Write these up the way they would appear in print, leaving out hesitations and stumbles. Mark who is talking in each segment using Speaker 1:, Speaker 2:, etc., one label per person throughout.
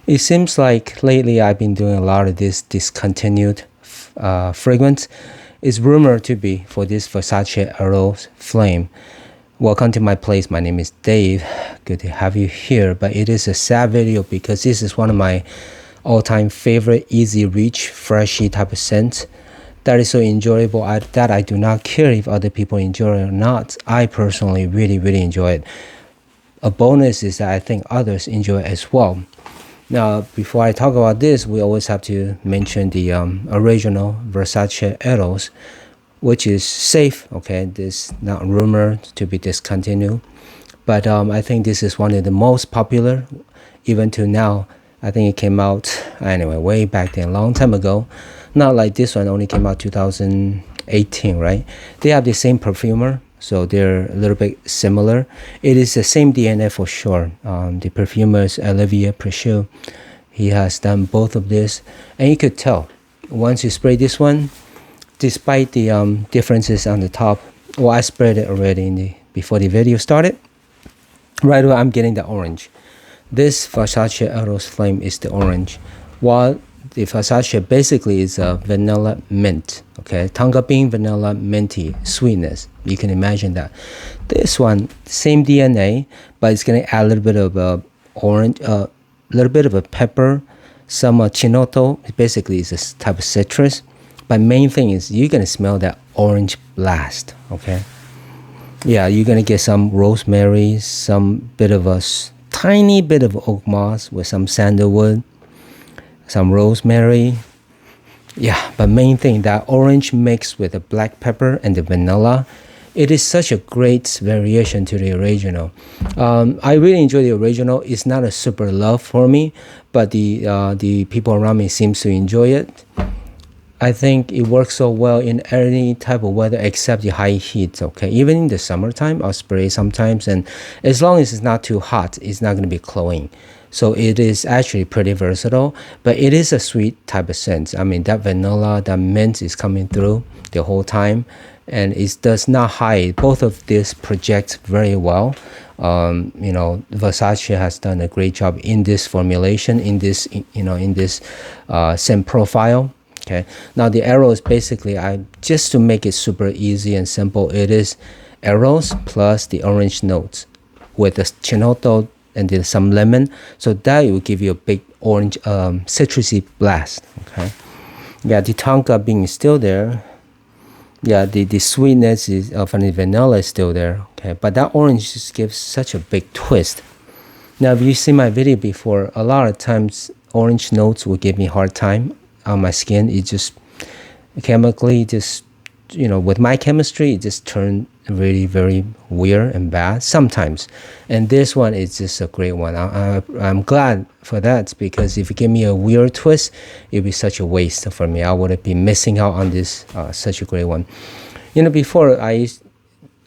Speaker 1: It seems like lately I've been doing a lot of this discontinued fragrance. It's rumored to be for this Versace Eros Flame. Welcome to my place. My name is Dave. Good to have you here. But it is a sad video because this is one of my all-time favorite easy reach, freshy type of scent. That is so enjoyable that I do not care if other people enjoy it or not. I personally really enjoy it. A bonus is that I think others enjoy it as well. Now, before I talk about this, we always have to mention the original Versace Eros, which is safe. Okay, this not rumored to be discontinued, but I think this is one of the most popular, even to now. I think it came out anyway way back then, a long time ago. Not like this one only came out 2018, right? They have the same perfumer, so they're a little bit similar. It is the same DNA for sure. The perfumer is Olivier Precieux. He has done both of this, and you could tell once you spray this one, despite the differences on the top. Well, I sprayed it already before the video started. Right away, I'm getting the orange. This Versace Eros Flame is the orange, while the Versace basically is a vanilla mint. Okay, tonka bean, vanilla, minty sweetness. You can imagine that. This one, same DNA, but it's gonna add a little bit of orange, a little bit of a pepper, some chinoto. Basically, it's a type of citrus. But main thing is you're gonna smell that orange blast. Okay, yeah, you're gonna get some rosemary, some bit of a tiny bit of oak moss with some sandalwood, some rosemary. Yeah, but main thing, that orange mixed with the black pepper and the vanilla, it is such a great variation to the original. I really enjoy the original. It's not a super love for me, but the people around me seems to enjoy it. I think it works so well in any type of weather except the high heat. Okay, even in the summertime, I'll spray sometimes, and as long as it's not too hot, it's not going to be cloying. So it is actually pretty versatile, but it is a sweet type of scent. I mean, that vanilla, that mint is coming through the whole time, and it does not hide. Both of these project very well. You know, Versace has done a great job in this formulation, in this scent profile. Okay, now the Eros basically, just to make it super easy and simple, it is Eros plus the orange notes with the chinoto and then some lemon, so that will give you a big orange citrusy blast. Okay, yeah, the tonka bean is still there. Yeah, the sweetness is from the vanilla is still there. Okay, but that orange just gives such a big twist. Now, if you see my video before, a lot of times orange notes will give me a hard time on my skin. It just chemically just, with my chemistry, it just turned really very weird and bad sometimes. And this one is just a great one. I'm glad for that, because if you give me a weird twist, it'd be such a waste for me. I would be missing out on this such a great one. Before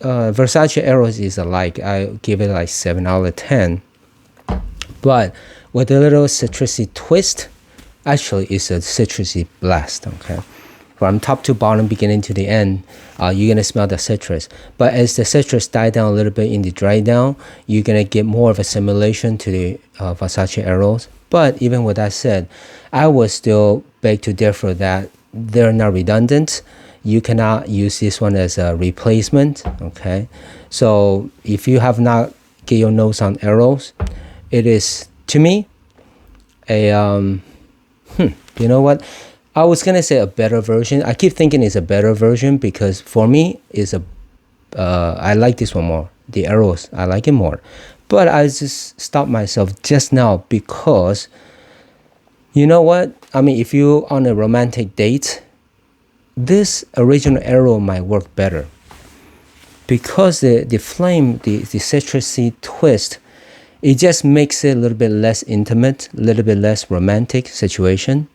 Speaker 1: Versace Eros is I give it like 7 out of 10, but with a little citrusy twist, actually it's a citrusy blast. Okay, from top to bottom, beginning to the end, you're gonna smell the citrus. But as the citrus die down a little bit in the dry down, you're gonna get more of a simulation to the Versace Eros. But even with that said, I would still beg to differ that they're not redundant. You cannot use this one as a replacement. Okay, so if you have not get your nose on Eros, it is, to me, a you know what? I was gonna say a better version. I keep thinking it's a better version because for me, I like this one more. The Eros, I like it more. But I just stopped myself just now because, you know what? I mean, if you're on a romantic date, this original Eros might work better because the flame, the citrusy twist, it just makes it a little bit less intimate, a little bit less romantic situation.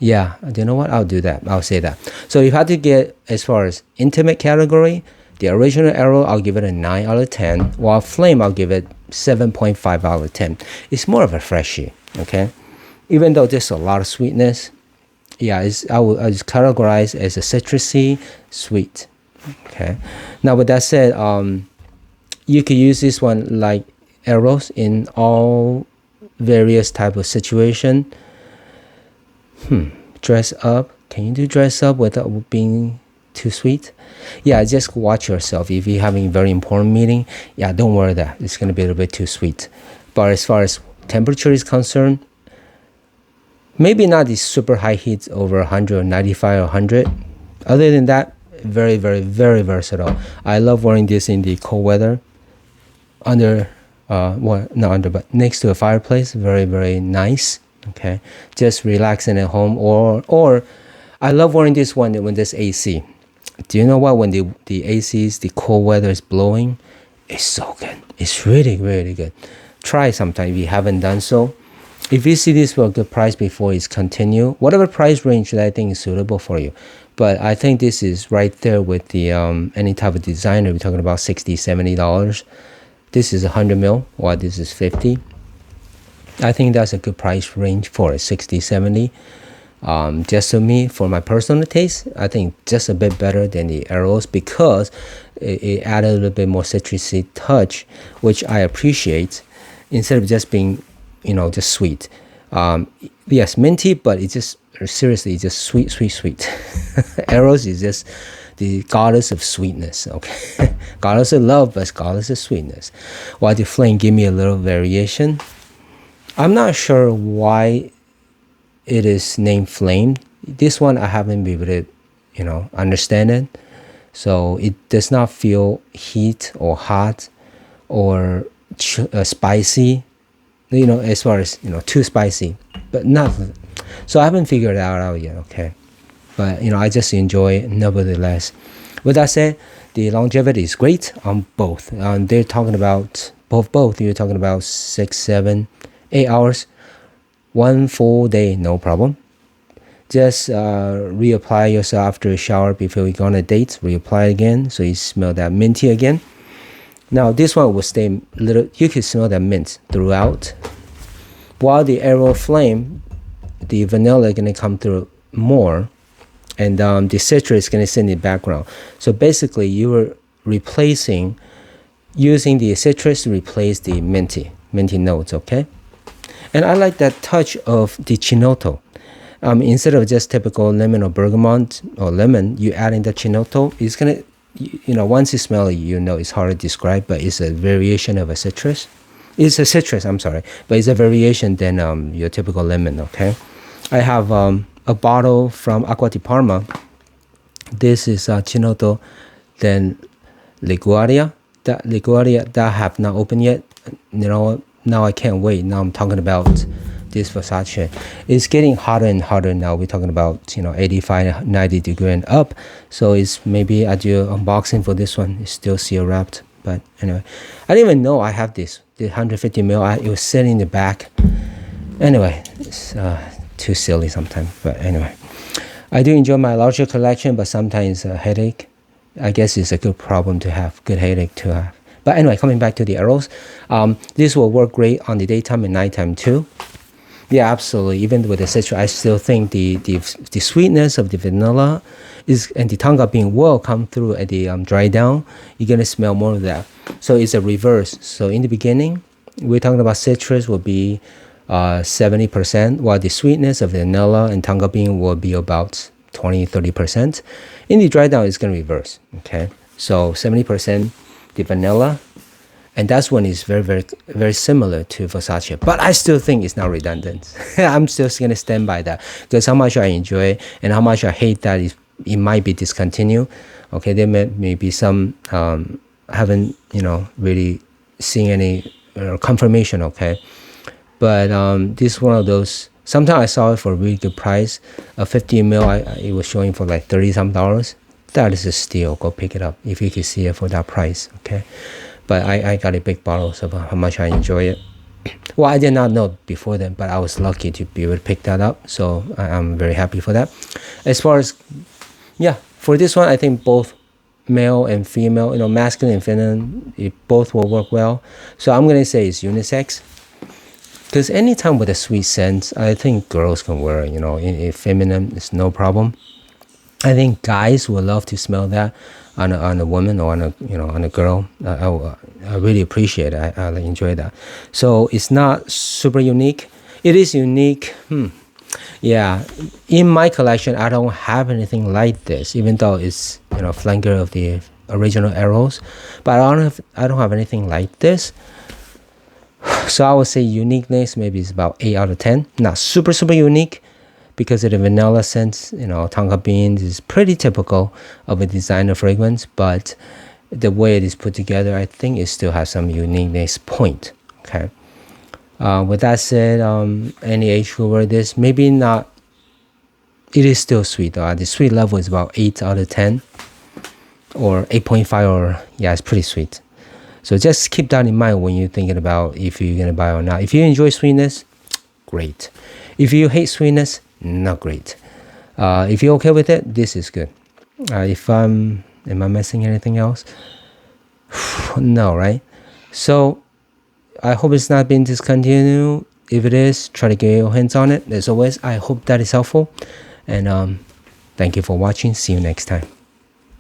Speaker 1: Yeah, you know what? I'll do that. I'll say that. So if I had to get as far as intimate category, the original Eros, I'll give it a 9 out of 10, while Flame, I'll give it 7.5 out of 10. It's more of a freshie, okay? Even though there's a lot of sweetness, yeah, I would categorize as a citrusy sweet, okay? Now, with that said, you could use this one like Eros in all various type of situation. Dress up. Can you do dress up without being too sweet? Yeah, just watch yourself. If you're having a very important meeting, yeah, don't worry that it's gonna be a little bit too sweet. But as far as temperature is concerned, maybe not these super high heats over 100 or 95 or 100. Other than that, very, very, very versatile. I love wearing this in the cold weather. Under, well, not under, but next to a fireplace. Very, very nice. Okay, just relaxing at home, or I love wearing this one when there's AC. Do you know what? When the AC's, the cold weather is blowing, it's so good. It's really, really good. Try sometime if you haven't done so. If you see this for a good price before it's continue, whatever price range that I think is suitable for you. But I think this is right there with the any type of designer. We're talking about $60, $70. This is 100 mil, or this is 50. I think that's a good price range for it, 60, 70. Just to me, for my personal taste, I think just a bit better than the Eros because it added a little bit more citrusy touch, which I appreciate, instead of just being, just sweet. Yes, minty, but it's just, seriously, just sweet, sweet, sweet. Eros is just the goddess of sweetness, okay? Goddess of love, but goddess of sweetness. While the flame give me a little variation. I'm not sure why it is named flame. This one I haven't been able to, understand it. So it does not feel heat or hot or spicy, as far as, too spicy, but not. So I haven't figured that out yet, okay? But, I just enjoy it nevertheless. With that said, the longevity is great on both. They're talking about both. You're talking about 6, 7, 8 hours, 1 full day, no problem. Just reapply yourself after a shower before you go on a date. Reapply again, so you smell that minty again. Now this one will stay little. You can smell that mint throughout. While the Eros Flame, the vanilla is gonna come through more, and the citrus is gonna sit in the background. So basically, you were using the citrus to replace the minty notes. Okay. And I like that touch of the chinotto. Instead of just typical lemon or bergamot or lemon, you add in the chinotto. It's gonna, once you smell it, it's hard to describe, but it's a variation of a citrus. It's a citrus, I'm sorry, but it's a variation than your typical lemon. Okay, I have a bottle from Acqua di Parma. This is chinotto, then Liguaria. That Liguaria that I have not opened yet. Now I can't wait. Now I'm talking about this Versace. It's getting hotter and hotter now. We're talking about 85, 90 degree and up. So it's maybe I do unboxing for this one. It's still seal wrapped. But anyway, I didn't even know I have this. The 150 mil. It was sitting in the back. Anyway, it's too silly sometimes. But anyway, I do enjoy my larger collection, but sometimes a headache. I guess it's a good problem to have. Good headache to have. But anyway, coming back to the Eros, this will work great on the daytime and nighttime too. Yeah, absolutely. Even with the citrus, I still think the sweetness of the vanilla and the tonga bean will come through at the dry down. You're gonna smell more of that. So it's a reverse. So in the beginning, we're talking about citrus will be 70%, while the sweetness of vanilla and tonga bean will be about 20-30%. In the dry down, it's gonna reverse. Okay, so 70%. The vanilla, and that's when it's very, very, very similar to Versace. But I still think it's not redundant. I'm still gonna stand by that because how much I enjoy it and how much I hate that it might be discontinued. Okay, there may be some haven't really seen any confirmation. Okay, but this is one of those. Sometimes I saw it for a really good price. A 50 ml, it was showing for like $30 some. That is a steal. Go pick it up if you can see it for that price. Okay, but I got a big bottle, so how much I enjoy it. Well, I did not know before then, but I was lucky to be able to pick that up, so I'm very happy for that. As far as for this one, I think both male and female, masculine and feminine, it both will work well. So I'm gonna say it's unisex. Because anytime with a sweet scent, I think girls can wear it. In feminine, it's no problem. I think guys will love to smell that. on a woman or on a girl. I really appreciate it. I enjoy that. So it's not super unique. It is unique. Yeah, in my collection, I don't have anything like this, even though it's flanker of the original Eros, but I don't have anything like this. So I would say uniqueness maybe is about 8 out of 10. Not super unique, because of the vanilla scent. Tonka beans is pretty typical of a designer fragrance, but the way it is put together, I think it still has some uniqueness point. Okay. With that said, any age group or this, maybe not. It is still sweet though. The sweet level is about 8 out of 10 or 8.5, or yeah, it's pretty sweet. So just keep that in mind when you're thinking about if you're gonna buy or not. If you enjoy sweetness, great. If you hate sweetness, not great. If you're okay with it, this is good. Am I missing anything else? No, right? So I hope it's not been discontinued. If it is, try to get your hands on it. As always, I hope that is helpful. And thank you for watching. See you next time.